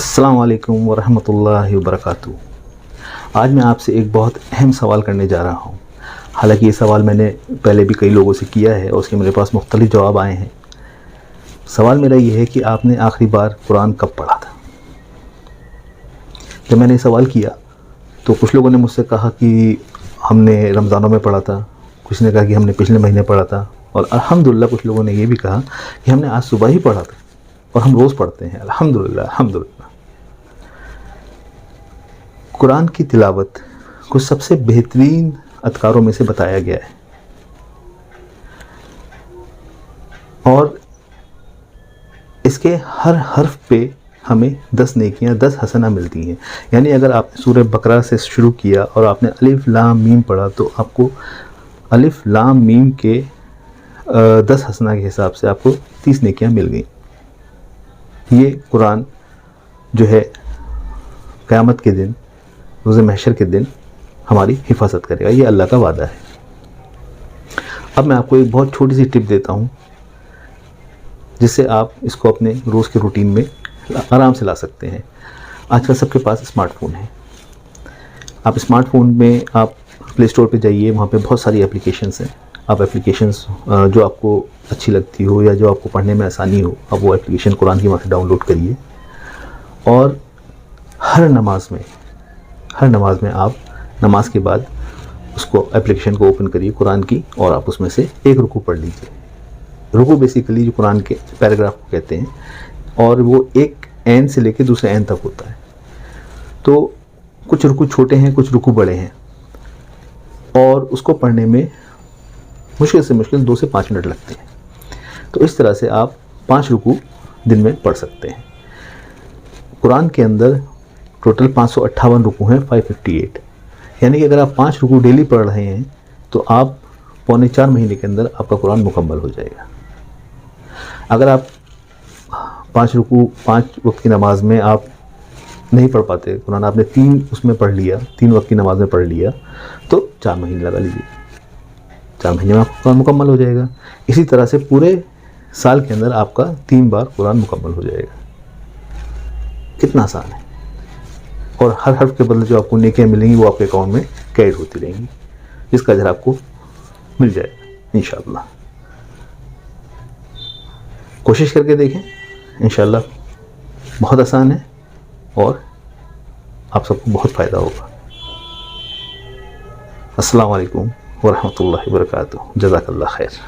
السلام علیکم ورحمۃ اللہ وبرکاتہ۔ آج میں آپ سے ایک بہت اہم سوال کرنے جا رہا ہوں۔ حالانکہ یہ سوال میں نے پہلے بھی کئی لوگوں سے کیا ہے اور اس کے میرے پاس مختلف جواب آئے ہیں۔ سوال میرا یہ ہے کہ آپ نے آخری بار قرآن کب پڑھا تھا؟ جب میں نے یہ سوال کیا تو کچھ لوگوں نے مجھ سے کہا کہ ہم نے رمضانوں میں پڑھا تھا، کچھ نے کہا کہ ہم نے پچھلے مہینے پڑھا تھا، اور الحمدللہ کچھ لوگوں نے یہ بھی کہا کہ ہم نے آج صبح ہی پڑھا تھا اور ہم روز پڑھتے ہیں۔ الحمدللہ الحمدللہ۔ قرآن کی تلاوت کو سب سے بہترین اذکاروں میں سے بتایا گیا ہے، اور اس کے ہر حرف پہ ہمیں 10 نیکیاں 10 حسنہ ملتی ہیں۔ یعنی اگر آپ نے سورہ بقرہ سے شروع کیا اور آپ نے الف لام میم پڑھا تو آپ کو الف لام میم کے 10 حسنہ کے حساب سے آپ کو 30 نیکیاں مل گئیں۔ یہ قرآن جو ہے قیامت کے دن، روز محشر کے دن ہماری حفاظت کرے گا، یہ اللہ کا وعدہ ہے۔ اب میں آپ کو ایک بہت چھوٹی سی ٹپ دیتا ہوں جس سے آپ اس کو اپنے روز کے روٹین میں آرام سے لا سکتے ہیں۔ آج کل سب کے پاس اسمارٹ فون ہے۔ آپ اسمارٹ فون میں آپ پلے اسٹور پہ جائیے، وہاں پہ بہت ساری اپلیکیشنس ہیں۔ آپ اپلیکیشنس جو آپ کو اچھی لگتی ہو یا جو آپ کو پڑھنے میں آسانی ہو، آپ وہ اپلیکیشن قرآن کی وہاں سے ڈاؤن لوڈ کریے، اور ہر نماز میں آپ نماز کے بعد اس کو اپلیکیشن کو اوپن کریے قرآن کی، اور آپ اس میں سے ایک رکوع پڑھ لیجیے۔ رکوع بیسیکلی جو قرآن کے پیراگراف کو کہتے ہیں، اور وہ ایک عین سے لے کے دوسرے عین تک ہوتا ہے۔ تو کچھ رکوع چھوٹے ہیں، کچھ رکوع بڑے ہیں، اور اس کو پڑھنے میں مشکل سے مشکل 2 سے 5 منٹ لگتے ہیں۔ تو اس طرح سے آپ 5 رکوع دن میں پڑھ سکتے ہیں۔ قرآن کے اندر ٹوٹل 558 رکوع ہیں، 558۔ یعنی کہ اگر آپ 5 رکوع ڈیلی پڑھ رہے ہیں تو آپ پونے 4 مہینے کے اندر آپ کا قرآن مکمل ہو جائے گا۔ اگر آپ 5 رکوع 5 وقت کی نماز میں آپ نہیں پڑھ پاتے قرآن، آپ نے 3 اس میں پڑھ لیا، 3 وقت کی نماز میں پڑھ لیا، تو 4 مہینے لگا لیجیے، 4 مہینے میں آپ کا قرآن مکمل ہو جائے گا۔ اسی طرح سے پورے سال کے اندر آپ کا 3 بار قرآن مکمل ہو جائے گا۔ کتنا آسان ہے، اور ہر حرف کے بدلے جو آپ کو نیکیاں ملیں گی وہ آپ کے اکاؤنٹ میں کریڈٹ ہوتی رہیں گی، جس کا اجر آپ کو مل جائے گا انشاءاللہ۔ کوشش کر کے دیکھیں، انشاءاللہ بہت آسان ہے اور آپ سب کو بہت فائدہ ہوگا۔ السلام علیکم ورحمۃ اللہ وبرکاتہ۔ جزاک اللہ خیر۔